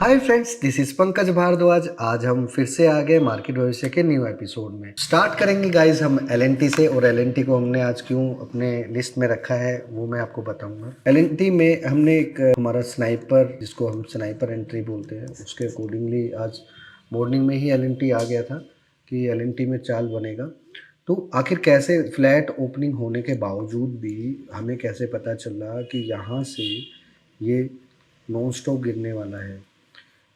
Hi friends, this is Pankaj Bhardwaj. आज हम फिर से आ गए मार्केट भविष्य के न्यू एपिसोड में। स्टार्ट करेंगे गाइस हम एलएनटी से, और एलएनटी को हमने आज क्यों अपने लिस्ट में रखा है वो मैं आपको बताऊंगा। एलएनटी में हमने एक हमारा स्नाइपर, जिसको हम स्नाइपर एंट्री बोलते हैं, उसके अकॉर्डिंगली आज मॉर्निंग में ही एलएनटी आ गया था कि एलएनटी में चाल बनेगा। तो आखिर कैसे फ्लैट ओपनिंग होने के बावजूद भी हमें कैसे पता चला कि यहाँ से ये नॉन स्टॉप गिरने वाला है।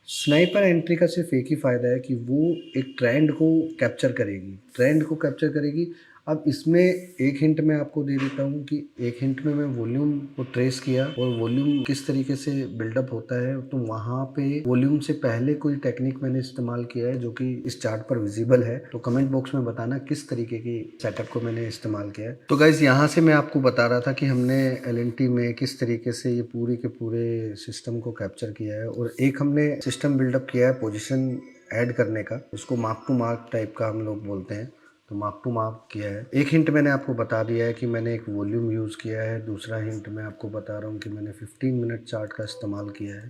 स्नाइपर एंट्री का सिर्फ एक ही फ़ायदा है कि वो एक ट्रेंड को कैप्चर करेगी, ट्रेंड को कैप्चर करेगी। अब इसमें एक हिंट मैं आपको दे देता हूँ कि एक हिंट में मैं वॉल्यूम को ट्रेस किया, और वॉल्यूम किस तरीके से बिल्डअप होता है, तो वहाँ पे वॉल्यूम से पहले कोई टेक्निक मैंने इस्तेमाल किया है जो कि इस चार्ट पर विजिबल है। तो कमेंट बॉक्स में बताना किस तरीके की सेटअप को मैंने इस्तेमाल किया है। तो गाइज यहाँ से मैं आपको बता रहा था कि हमने एलएनटी में किस तरीके से ये पूरी के पूरे सिस्टम को कैप्चर किया है, और एक हमने सिस्टम बिल्डअप किया है पोजीशन ऐड करने का, उसको मार्क टू मार्क टाइप का हम लोग बोलते हैं। तो मार्क टू मार्क किया है। एक हिंट मैंने आपको बता दिया है कि मैंने एक वॉल्यूम यूज़ किया है। दूसरा हिंट मैं आपको बता रहा हूँ कि मैंने 15 मिनट चार्ट का इस्तेमाल किया है।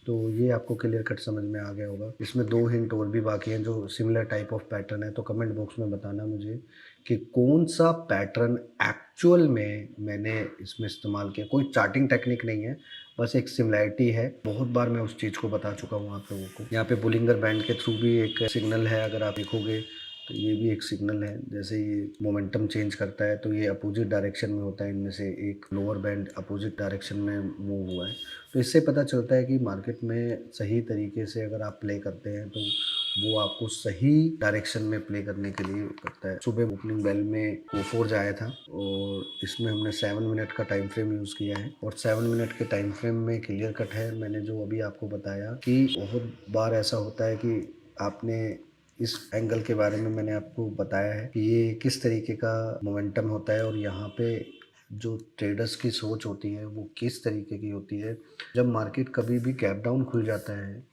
तो ये आपको क्लियर कट समझ में आ गया होगा। इसमें दो हिंट और भी बाकी हैं जो सिमिलर टाइप ऑफ पैटर्न है। तो कमेंट बॉक्स में बताना मुझे कि कौन सा पैटर्न एक्चुअल में मैंने इसमें इस्तेमाल किया। कोई चार्टिंग टेक्निक नहीं है, बस एक सिमिलैरिटी है। बहुत बार मैं उस चीज़ को बता चुका हूँ आप लोगों को। यहाँ पे बुलिंगर बैंड के थ्रू भी एक सिग्नल है, अगर आप देखोगे तो ये भी एक सिग्नल है। जैसे ये मोमेंटम चेंज करता है तो ये अपोजिट डायरेक्शन में होता है, इनमें से एक लोअर बैंड अपोजिट डायरेक्शन में मूव हुआ है। तो इससे पता चलता है कि मार्केट में सही तरीके से अगर आप प्ले करते हैं तो वो आपको सही डायरेक्शन में प्ले करने के लिए करता है। सुबह ओपनिंग बेल में कोफोर्ज आया था, और इसमें हमने 7 मिनट का टाइम फ्रेम यूज़ किया है, और 7 मिनट के टाइम फ्रेम में क्लियर कट है। मैंने जो अभी आपको बताया कि बहुत बार ऐसा होता है कि आपने इस एंगल के बारे में मैंने आपको बताया है कि ये किस तरीके का मोमेंटम होता है, और यहाँ पे जो ट्रेडर्स की सोच होती है वो किस तरीके की होती है। जब मार्केट कभी भी गैप डाउन खुल जाता है,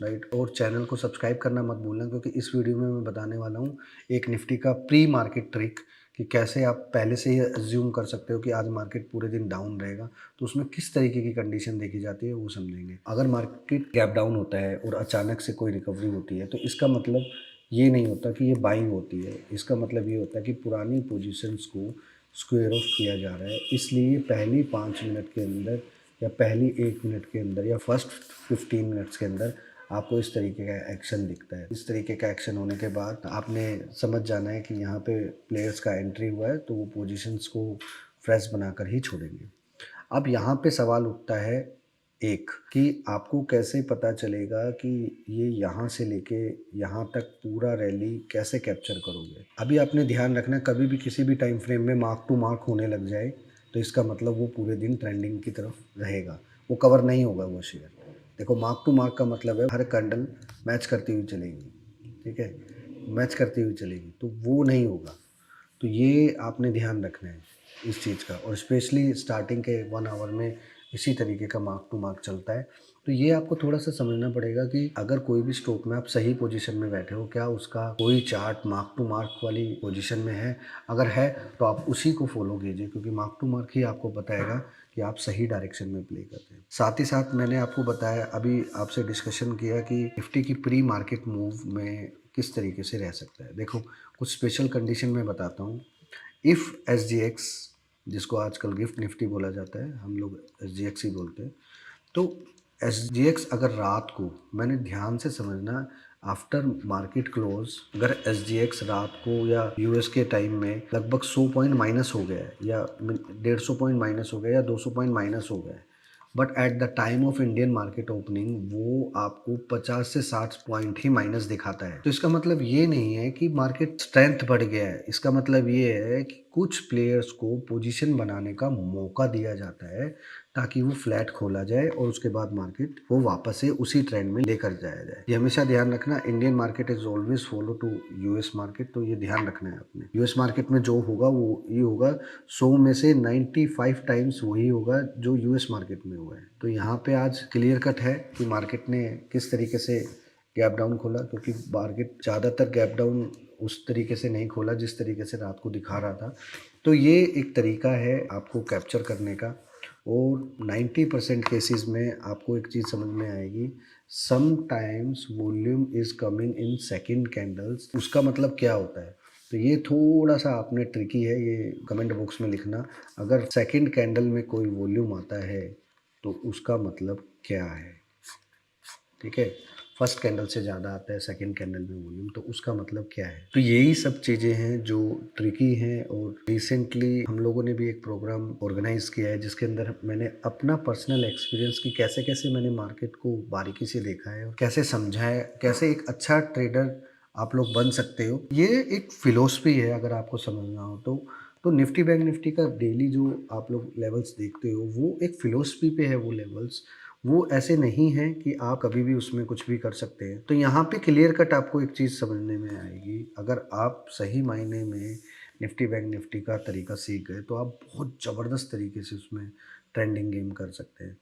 राइट, और चैनल को सब्सक्राइब करना मत भूलना, क्योंकि इस वीडियो में मैं बताने वाला हूँ एक निफ्टी का प्री मार्केट ट्रिक कि कैसे आप पहले से ही अज्यूम कर सकते हो कि आज मार्केट पूरे दिन डाउन रहेगा। तो उसमें किस तरीके की कंडीशन देखी जाती है वो समझेंगे। अगर मार्केट गैप डाउन होता है और अचानक से कोई रिकवरी होती है, तो इसका मतलब ये नहीं होता कि ये बाइंग होती है। इसका मतलब ये होता है कि पुरानी पोजिशंस को स्क्वेयर ऑफ किया जा रहा है। इसलिए पहली 5 मिनट के अंदर, या पहली 1 मिनट के अंदर, या फर्स्ट 15 मिनट्स के अंदर आपको इस तरीके का एक्शन दिखता है। इस तरीके का एक्शन होने के बाद आपने समझ जाना है कि यहाँ पे प्लेयर्स का एंट्री हुआ है, तो वो पोजीशंस को फ्रेश बनाकर ही छोड़ेंगे। अब यहाँ पे सवाल उठता है एक कि आपको कैसे पता चलेगा कि ये यहाँ से लेके यहाँ तक पूरा रैली कैसे कैप्चर करोगे। अभी आपने ध्यान रखना, कभी भी किसी भी टाइम फ्रेम में मार्क टू मार्क होने लग जाए तो इसका मतलब वो पूरे दिन ट्रेंडिंग की तरफ रहेगा, वो कवर नहीं होगा वो शेयर। देखो, मार्क टू मार्क का मतलब है हर कैंडल मैच करती हुई चलेगी, ठीक है, मैच करती हुई चलेगी, तो वो नहीं होगा। तो ये आपने ध्यान रखना है इस चीज़ का, और स्पेशली स्टार्टिंग के 1 आवर में इसी तरीके का मार्क टू मार्क चलता है। तो ये आपको थोड़ा सा समझना पड़ेगा कि अगर कोई भी स्टॉक में आप सही पोजीशन में बैठे हो, क्या उसका कोई चार्ट मार्क टू मार्क वाली पोजीशन में है। अगर है तो आप उसी को फॉलो कीजिए, क्योंकि मार्क टू मार्क ही आपको बताएगा कि आप सही डायरेक्शन में प्ले करते हैं। साथ ही साथ मैंने आपको बताया, अभी आपसे डिस्कशन किया कि निफ्टी की प्री मार्केट मूव में किस तरीके से रह सकता है। देखो, कुछ स्पेशल कंडीशन में बताता हूँ। इफ़ एस जी एक्स, जिसको आजकल गिफ्ट निफ्टी बोला जाता है, हम लोग एस जी एक्स ही बोलते हैं, तो एस जी एक्स अगर रात को, मैंने ध्यान से समझना, आफ्टर मार्केट क्लोज अगर एस जी एक्स रात को या यूएस के टाइम में लगभग 100 पॉइंट माइनस हो गया है, या 150 पॉइंट माइनस हो गया, या 200 पॉइंट माइनस हो गया है, but at the time of Indian market opening वो आपको 50 से 60 पॉइंट ही माइनस दिखाता है, तो इसका मतलब ये नहीं है कि मार्केट स्ट्रेंथ बढ़ गया है। इसका मतलब ये है कि कुछ प्लेयर्स को पोजीशन बनाने का मौका दिया जाता है ताकि वो फ्लैट खोला जाए, और उसके बाद मार्केट को वापस से उसी ट्रेंड में लेकर जाया जाए। ये हमेशा ध्यान रखना, Indian market is always follow to US market. तो ये ध्यान रखना है आपने। यूएस मार्केट में जो होगा वो ये होगा, 100 में से 95 टाइम्स वही होगा जो यूएस मार्केट में हुआ है। तो यहाँ पे आज क्लियर कट है कि मार्केट ने किस तरीके से गैप डाउन खोला, क्योंकि मार्केट ज़्यादातर गैप डाउन उस तरीके से नहीं खोला जिस तरीके से रात को दिखा रहा था। तो ये एक तरीका है आपको कैप्चर करने का, और 90% केसेस में आपको एक चीज़ समझ में आएगी, sometimes volume is coming in second candles. उसका मतलब क्या होता है? तो ये थोड़ा-सा आपने ट्रिकी है, ये कमेंट बॉक्स में लिखना। अगर सेकंड कैंडल में कोई वॉल्यूम आता है, तो उसका मतलब क्या है? ठीक है, फर्स्ट कैंडल से ज़्यादा आता है सेकंड कैंडल में वॉल्यूम, तो उसका मतलब क्या है? तो यही सब चीज़ें हैं जो ट्रिकी हैं। और रिसेंटली हम लोगों ने भी एक प्रोग्राम ऑर्गेनाइज किया है जिसके अंदर मैंने अपना पर्सनल एक्सपीरियंस कि कैसे कैसे मैंने मार्केट को बारीकी से देखा है और कैसे समझा है, कैसे एक अच्छा ट्रेडर आप लोग बन सकते हो। ये एक फिलोसफी है अगर आपको समझना हो तो निफ्टी बैंक निफ्टी का डेली जो आप लोग लेवल्स देखते हो वो एक फिलोसफी पे है। वो लेवल्स वो ऐसे नहीं है कि आप कभी भी उसमें कुछ भी कर सकते हैं। तो यहाँ पे क्लियर कट आपको एक चीज़ समझने में आएगी, अगर आप सही मायने में निफ्टी बैंक निफ्टी का तरीका सीख गए तो आप बहुत ज़बरदस्त तरीके से उसमें ट्रेंडिंग गेम कर सकते हैं।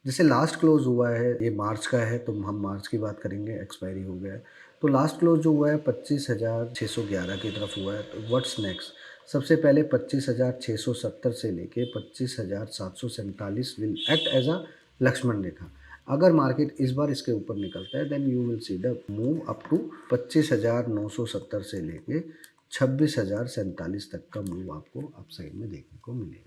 जैसे लास्ट क्लोज हुआ है, ये मार्च का है तो हम मार्च की बात करेंगे, एक्सपायरी हो गया है। तो लास्ट क्लोज जो हुआ है 25,611 की तरफ हुआ है। तो व्हाट्स नेक्स्ट? सबसे पहले 25,670 से लेके 25,747 will act as a Lakshman Rekha. अगर मार्केट इस बार इसके ऊपर निकलता है then you will see the move up to 25,970 से लेके 26,047 तक का मूव आपको अपसाइड में देखने को मिलेगा।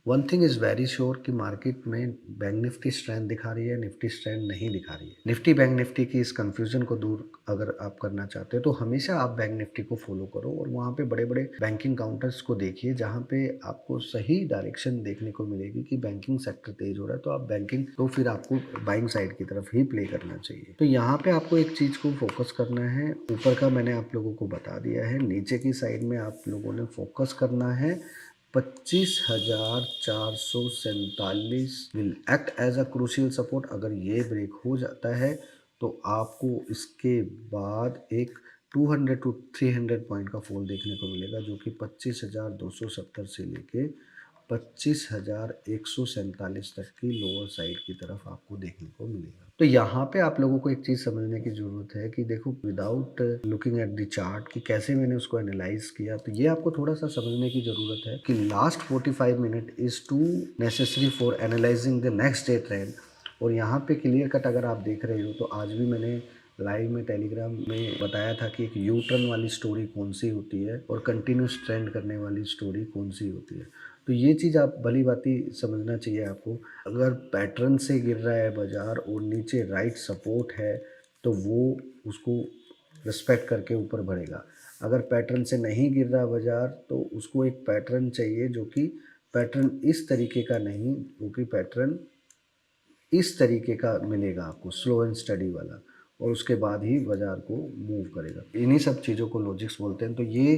One thing is very sure कि मार्केट में बैंक निफ्टी स्ट्रेंथ दिखा रही है, निफ्टी स्ट्रेंथ नहीं दिखा रही है। निफ्टी बैंक निफ्टी की इस कंफ्यूजन को दूर अगर आप करना चाहते हो तो हमेशा आप बैंक निफ्टी को फॉलो करो और वहाँ पे बड़े बड़े बैंकिंग काउंटर्स को देखिए जहाँ पे आपको सही डायरेक्शन देखने को मिलेगी कि बैंकिंग सेक्टर तेज हो रहा है, तो आप बैंकिंग तो फिर आपको बाइंग साइड की तरफ ही प्ले करना चाहिए। तो यहाँ पे आपको एक चीज़ को फोकस करना है। ऊपर का मैंने आप लोगों को बता दिया है, नीचे की साइड में आप लोगों ने फोकस करना है। 25,447 will act as a crucial support. अगर ये ब्रेक हो जाता है तो आपको इसके बाद एक 200 टू 300 पॉइंट का फॉल देखने को मिलेगा, जो कि 25,270 से लेके 25,147 तक की लोअर साइड की तरफ आपको देखने को मिलेगा। तो यहाँ पे आप लोगों को एक चीज़ समझने की ज़रूरत है कि देखो, without looking at the chart कि कैसे मैंने उसको एनालाइज किया, तो ये आपको थोड़ा सा समझने की ज़रूरत है कि last 45 minute is too necessary for analysing the next day trend. और यहाँ पे क्लियर कट अगर आप देख रहे हो तो आज भी मैंने लाइव में टेलीग्राम में बताया था कि एक यू टर्न वाली स्टोरी कौन सी होती है और कंटिन्यूस ट्रेंड करने वाली स्टोरी कौन सी होती है। तो ये चीज़ आप भली भांति समझना चाहिए आपको। अगर पैटर्न से गिर रहा है बाज़ार और नीचे राइट सपोर्ट है तो वो उसको रिस्पेक्ट करके ऊपर बढ़ेगा। अगर पैटर्न से नहीं गिर रहा बाज़ार तो उसको एक पैटर्न चाहिए जो कि पैटर्न इस तरीके का नहीं, वो कि पैटर्न इस तरीके का मिलेगा आपको, स्लो एंड स्टडी वाला, और उसके बाद ही बाज़ार को मूव करेगा। इन्हीं सब चीज़ों को लॉजिक्स बोलते हैं। तो ये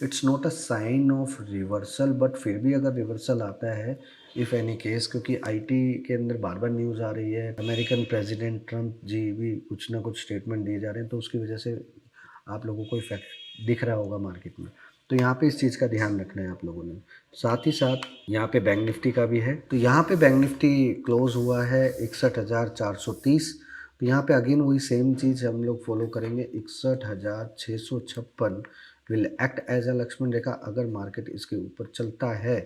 it's not a sign of reversal, but फिर भी अगर रिवर्सल आता है इफ़ एनी केस, क्योंकि आईटी के अंदर बार बार न्यूज़ आ रही है, अमेरिकन प्रेसिडेंट ट्रंप जी भी कुछ ना कुछ स्टेटमेंट दिए जा रहे हैं, तो उसकी वजह से आप लोगों को इफेक्ट दिख रहा होगा मार्केट में। तो यहाँ पे इस चीज़ का ध्यान रखना है आप लोगों ने। साथ ही साथ यहाँ पे बैंक निफ्टी का भी है। तो यहाँ पे बैंक निफ्टी क्लोज हुआ है 61,430। तो यहाँ पे अगेन वही सेम चीज़ हम लोग फॉलो करेंगे। 61,656 will act as a Lakshman Rekha. अगर मार्केट इसके ऊपर चलता है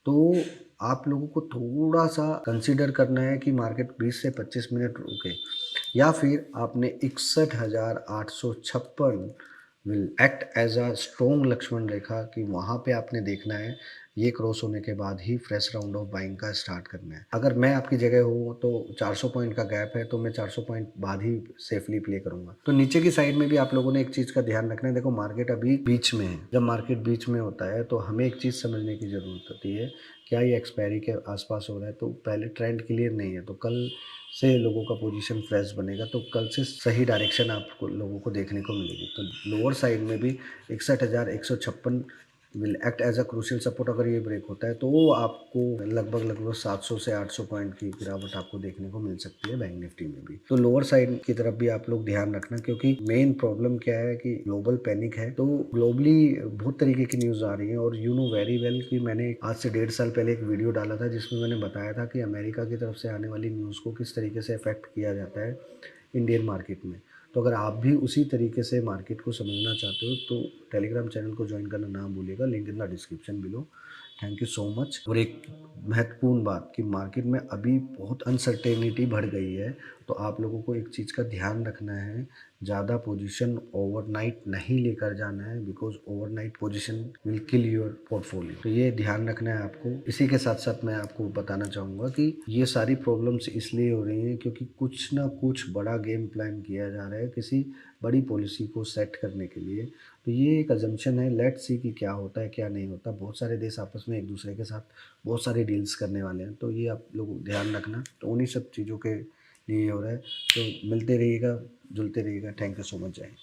तो आप लोगों को थोड़ा सा कंसीडर करना है कि मार्केट 20 से 25 मिनट रुके, या फिर आपने 61,856 will act as a strong Lakshman Rekha कि वहाँ पे आपने देखना है, ये क्रॉस होने के बाद ही फ्रेश राउंड ऑफ बाइंग का स्टार्ट करना है। अगर मैं आपकी जगह हूँ तो 400 पॉइंट का गैप है तो मैं 400 पॉइंट बाद ही सेफली प्ले करूँगा। तो नीचे की साइड में भी आप लोगों ने एक चीज़ का ध्यान रखना है। देखो, मार्केट अभी बीच में है। जब मार्केट बीच में होता है तो हमें एक चीज़ समझने की ज़रूरत होती है, क्या ये एक्सपायरी के आसपास हो रहा है, तो पहले ट्रेंड क्लियर नहीं है, तो कल से लोगों का पोजीशन फ्रेश बनेगा, तो कल से सही डायरेक्शन आपको लोगों को देखने को मिलेगी। तो लोअर साइड में भी 61,156 will act as a crucial support. अगर ये ब्रेक होता है तो वो आपको लगभग 700 से 800 पॉइंट की गिरावट आपको देखने को मिल सकती है बैंक निफ्टी में भी। तो लोअर साइड की तरफ भी आप लोग ध्यान रखना, क्योंकि मेन प्रॉब्लम क्या है कि ग्लोबल पैनिक है। तो ग्लोबली बहुत तरीके की न्यूज़ आ रही है और यू नो वेरी वेल कि मैंने आज से 1.5 साल पहले एक वीडियो डाला था जिसमें मैंने बताया था कि अमेरिका की तरफ से आने वाली न्यूज़ को किस तरीके से अफेक्ट किया जाता है इंडियन मार्केट में। तो अगर आप भी उसी तरीके से मार्केट को समझना चाहते हो तो टेलीग्राम चैनल को ज्वाइन करना ना भूलिएगा, link in the description below. Thank you so much. और एक महत्वपूर्ण बात कि मार्केट में अभी बहुत अनसर्टेनिटी बढ़ गई है, तो आप लोगों को एक चीज़ का ध्यान रखना है, ज़्यादा पोजीशन ओवरनाइट नहीं लेकर जाना है, because overnight position will kill your portfolio. तो ये ध्यान रखना है आपको। इसी के साथ-साथ मैं आपको बताना चाहूँगा कि ये सारी प्रॉब्लम्स इसलिए हो रही हैं क्योंकि कुछ ना कुछ बड़ा गेम प्लान किया जा रहा है किसी बड़ी पॉलिसी को सेट करने के लिए। तो ये एक अजम्पशन है, लेट्स सी कि क्या होता है, क्या नहीं होता। बहुत सारे देश आपस में एक-दूसरे के साथ बहुत सारी डील्स करने वाले हैं, तो ये आप लोग ध्यान रखना। तो उन्हीं सब चीज़ों के लिए हो रहा है। तो मिलते रहिएगा, जुलते रहिएगा। Thank you so much. जय हिंद।